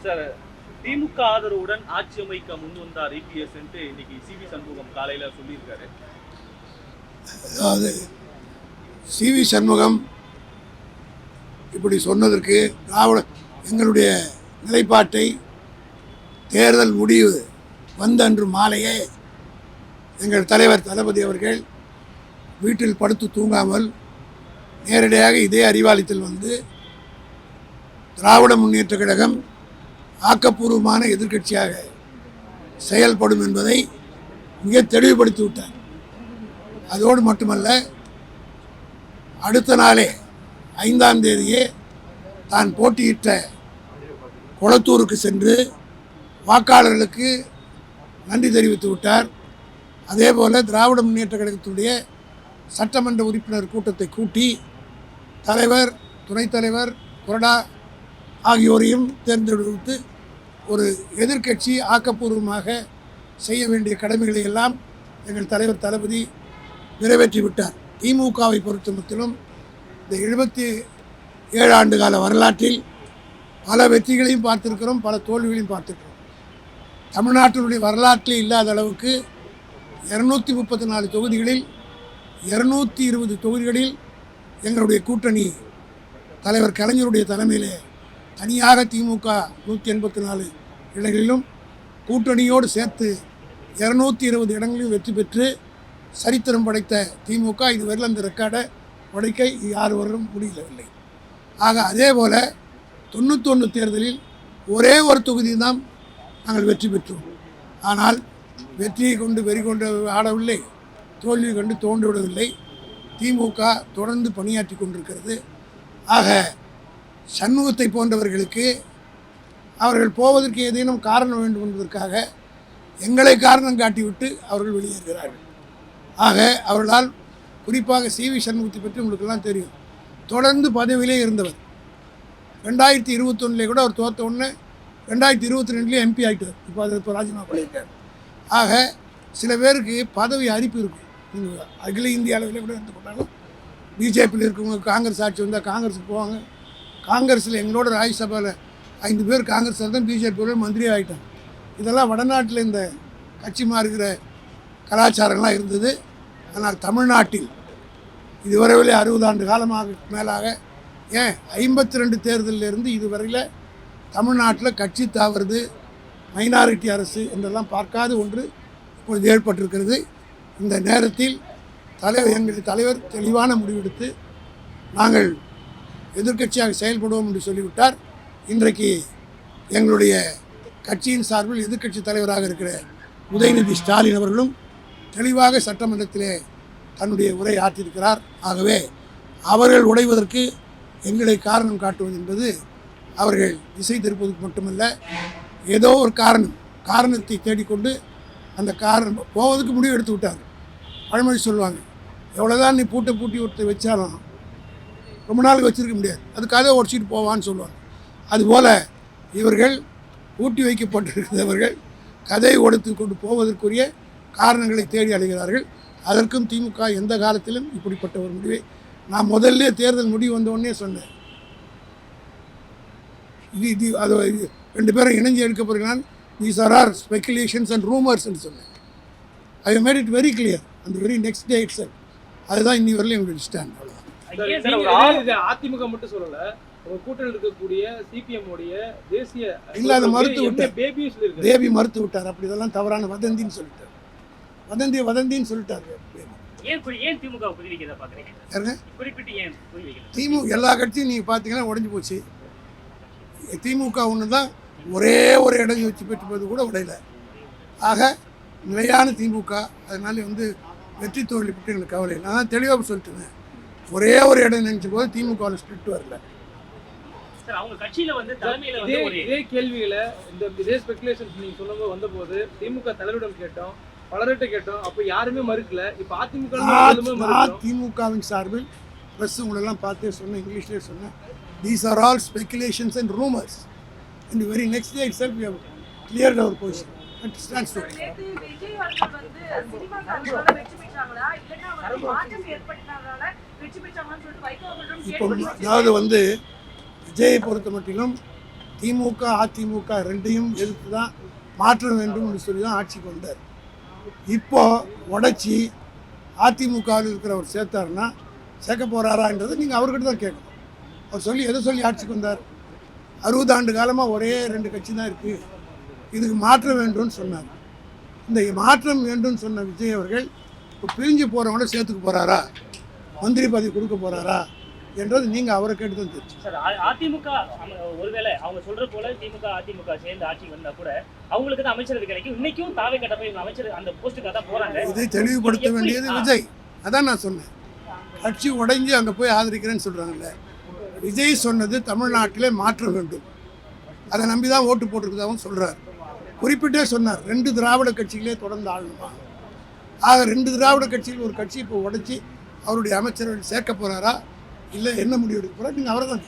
Sir, திமுக ஆதரவுடன் ஆட்சி அமைக்க முன் வந்தார் இபிஎஸ் இன்னைக்கு சிவி சண்முகம் காலையில சொல்லியிருக்காரு. அதாவது சிவி சண்முகம் இப்படி சொன்னதற்கு எங்களுடைய நிலைப்பாட்டை தேர்தல் முடிவு வந்த அன்று மாலையே எங்கள் தலைவர் தளபதி அவர்கள் வீட்டில் படுத்து தூங்காமல் நேரடியாக இதே அறிவாலயத்தில் வந்து திராவிட முன்னேற்ற கழகம் ஆக்கப்பூர்வமான எதிர்க்கட்சியாக செயல்படும் என்பதை மிக தெளிவுபடுத்தி விட்டார். அதோடு மட்டுமல்ல, அடுத்த நாளே 5ஆம் தேதியே தான் போட்டியிட்ட கொளத்தூருக்கு சென்று வாக்காளர்களுக்கு நன்றி தெரிவித்து விட்டார். அதே போல் திராவிட முன்னேற்ற கழகத்துடைய சட்டமன்ற உறுப்பினர் கூட்டத்தை கூட்டி தலைவர், துணைத் தலைவர், கொறடா ஆகியோரையும் தேர்ந்தெடுத்து ஒரு எதிர்க்கட்சி ஆக்கப்பூர்வமாக செய்ய வேண்டிய கடமைகளை எல்லாம் எங்கள் தலைவர் தளபதி நிறைவேற்றிவிட்டார். திமுகவை பொறுத்தமட்டிலும் இந்த 77 ஆண்டு கால வரலாற்றில் பல வெற்றிகளையும் பார்த்திருக்கிறோம், பல தோல்விகளையும் பார்த்திருக்கிறோம். தமிழ்நாட்டினுடைய வரலாற்றில் இல்லாத அளவுக்கு 234 தொகுதிகளில் 220 தொகுதிகளில் எங்களுடைய கூட்டணி தலைவர் கலைஞருடைய தலைமையிலே தனியாக திமுக 184 இடங்களிலும் கூட்டணியோடு சேர்த்து 220 இடங்களிலும் வெற்றி பெற்று சரித்திரம் படைத்த திமுக இதுவரையில் அந்த ரெக்கார்டை உடைக்க யார் வரலும் முடியவில்லை. ஆக அதே போல் 91 தேர்தலில் ஒரே ஒரு தொகுதி தான் நாங்கள் வெற்றி பெற்றோம். ஆனால் வெற்றியை கொண்டு வெறி கொண்டு ஆடவில்லை, தோல்வியை கொண்டு தோண்டு விடவில்லை. திமுக தொடர்ந்து பணியாற்றி கொண்டிருக்கிறது. ஆக சண்முகத்தை போன்றவர்களுக்கு அவர்கள் போவதற்கு ஏதேனும் காரணம் வேண்டும் என்பதற்காக எங்களை காரணம் காட்டிவிட்டு அவர்கள் வெளியேறுகிறார்கள். ஆக அவர்களால் குறிப்பாக சிவி சண்முகத்தை பற்றி உங்களுக்கெல்லாம் தெரியும். தொடர்ந்து பதவியிலே இருந்தவர். 2021 கூட அவர் தோற்ற உடனே 2022 எம்பி ஆகிட்டார். இப்போ அதை இப்போ ராஜினாமா பண்ணியிருக்கார். ஆக சில பேருக்கு பதவி அரிப்பு இருக்கும். நீங்கள் அகில இந்திய அளவில் கூட எடுத்து கொண்டாலும் பிஜேபியில் இருக்கவங்க காங்கிரஸ் ஆட்சி வந்தால் காங்கிரஸுக்கு போவாங்க. காங்கிரஸில் எங்களோட ராஜ்யசபாவில் 5 பேர் காங்கிரஸில் தான் பிஜேபியோட மந்திரி ஆகிட்டாங்க. இதெல்லாம் வடநாட்டில் இந்த கட்சி மாறுகிற கலாச்சாரங்கள்லாம் இருந்தது. ஆனால் தமிழ்நாட்டில் இதுவரையில் 60 ஆண்டு காலமாக மேலாக, ஏன் 52 தேர்தலிலிருந்து இதுவரையில் தமிழ்நாட்டில் கட்சி தாவறது, மைனாரிட்டி அரசு என்றெல்லாம் பார்க்காத ஒன்று இப்பொழுது ஏற்பட்டிருக்கிறது. இந்த நேரத்தில் எங்கள் தலைவர் தெளிவான முடிவெடுத்து நாங்கள் எதிர்க்கட்சியாக செயல்படுவோம் என்று சொல்லிவிட்டார். இன்றைக்கு எங்களுடைய கட்சியின் சார்பில் எதிர்க்கட்சி தலைவராக இருக்கிற உதயநிதி ஸ்டாலின் அவர்களும் தெளிவாக சட்டமன்றத்திலே தன்னுடைய உரை ஆற்றியிருக்கிறார். ஆகவே அவர்கள் உடைவதற்கு எங்களை காரணம் காட்டுவது என்பது அவர்கள் திசை திருப்பதற்கு மட்டுமல்ல, ஏதோ ஒரு காரணத்தை தேடிக்கொண்டு அந்த காரணம் போவதற்கு முடிவு எடுத்து விட்டாங்க. பழமொழி சொல்லுவாங்க, எவ்வளோதான் நீ பூட்டி ஒருத்தர் வச்சாலும் ரொம்ப நாளுக்கு வச்சுருக்க முடியாது, அதுக்காக உடச்சிட்டு போவான்னு சொல்லுவாங்க. அதுபோல் இவர்கள் பூட்டி வைக்கப்பட்டிருக்கிறவர்கள் கதையை ஒடுத்து கொண்டு போவதற்குரிய காரணங்களை தேடி அடைகிறார்கள். அதற்கும் திமுக எந்த காலத்திலும் இப்படிப்பட்ட ஒரு முடிவை நான் முதல்ல தேர்தல் முடிவு வந்தோடனே சொன்னேன். இது அது 2 பேரும் இணைஞ்சு எடுக்க போகிறான். These are speculations and rumours என்று சொன்னேன். I made it very clear அந்த வெரி நெக்ஸ்ட் டே இட் செல். அதுதான் இன்னி வரலையும் எங்களுடைய ஸ்டாண்ட். அவ்வளோதான். அதிமுக மட்டும் சொல்லல, கூட்டணியில் இருக்கக்கூடிய சிபிஎம் உடைய தேசிய இல்லாத மறுத்து விட்டார். பேபி மறுத்து விட்டார். அப்படி இதெல்லாம் தவறான வதந்தின்னு சொல்லிட்டார். வதந்தின்னு சொல்லிட்டார். திமுக எல்லா கட்சியும் நீங்கள் பார்த்தீங்கன்னா உடஞ்சி போச்சு. திமுக ஒன்று தான் ஒரே ஒரு இடம் வச்சு பெற்றுப்பது கூட உடையல. ஆக நிலையான திமுக. அதனால வெற்றி தோல்வி பற்றி எனக்கு கவலை. நான் தான் தெளிவாக சொல்லிட்டேன். ஒரே ஒரு இடம் நினைச்ச போது திமுகவில் ஸ்பிரிட் வரல. இதே கேள்விகளை இதே ஸ்பெகுலேஷன்ஸ் நீங்க சொல்லும்போது வந்தபோது திமுக தலைவரிடம் கேட்டோம், பலர்கிட்ட கேட்டோம். அப்போ யாருமே மறுக்கல. இப்போ அதிமுகவின் சார்பில் ப்ரெஸ் உங்களெல்லாம் பார்த்தே சொன்னேன், இங்கிலீஷ்லேயே சொன்னேன். These are all speculations and rumours. In the very next day itself we have cleared our position. That stands for it. இப்போ அதாவது விஜயை பொறுத்த மட்டிலும் திமுக அதிமுக ரெண்டையும் எதிர்த்து தான் மாற்ற வேண்டும் சொல்லி தான் ஆட்சிக்கு வந்தார். இப்போ உடைச்சி அதிமுகவில் இருக்கிறவர் சேர்த்தாருன்னா சேர்க்க போகிறாரான்றதை நீங்கள் அவர்கிட்ட தான் கேட்கணும். அவர் சொல்லி எதை சொல்லி ஆட்சிக்கு வந்தார்? 60 ஆண்டு காலமாக ஒரே 2 கட்சி தான் இருக்குது, இதுக்கு மாற்றம் வேண்டும்னு சொன்னார். இந்த மாற்றம் வேண்டும்னு சொன்ன விஜய் அவர்கள் இப்போ பிரிஞ்சு போகிறவங்கள சேர்த்துக்க போகிறாரா, மந்திரி பதவி கொடுக்க போகிறாரா என்றது நீங்கள் அவரை கேட்டு தான் தெரியும். சார், அதிமுக ஒருவேளை அவங்க சொல்ற போல திமுக அதிமுக சேர்ந்து ஆட்சிக்கு வந்தா கூட அவங்களுக்கு தான் அமைச்சரவை கிடைக்கும். இன்னைக்கும் தாவே கட்ட போய் அமைச்சர் அந்த போஸ்ட்டுக்காக தான் போறாங்க. இதை தெளிவுபடுத்த வேண்டியது விஜய். அதான் நான் சொன்னேன், கட்சி உடைஞ்சு அங்கே போய் ஆதரிக்கிறேன்னு சொல்கிறாங்கல்ல. விஜய் சொன்னது தமிழ்நாட்டிலே மாற்ற வேண்டும், அதை நம்பி தான் ஓட்டு போட்டிருக்கதாகவும் சொல்கிறார். குறிப்பிட்டே சொன்னார் 2 திராவிட கட்சிகளே தொடர்ந்து ஆளணுமா. ஆக 2 திராவிட கட்சிகள் ஒரு கட்சி இப்போ உடைச்சி அவருடைய அமைச்சரவையில் சேர்க்க போகிறாரா இல்லை என்ன முடிவு எடுக்க போகிறார்? நீங்கள் அவரை தான்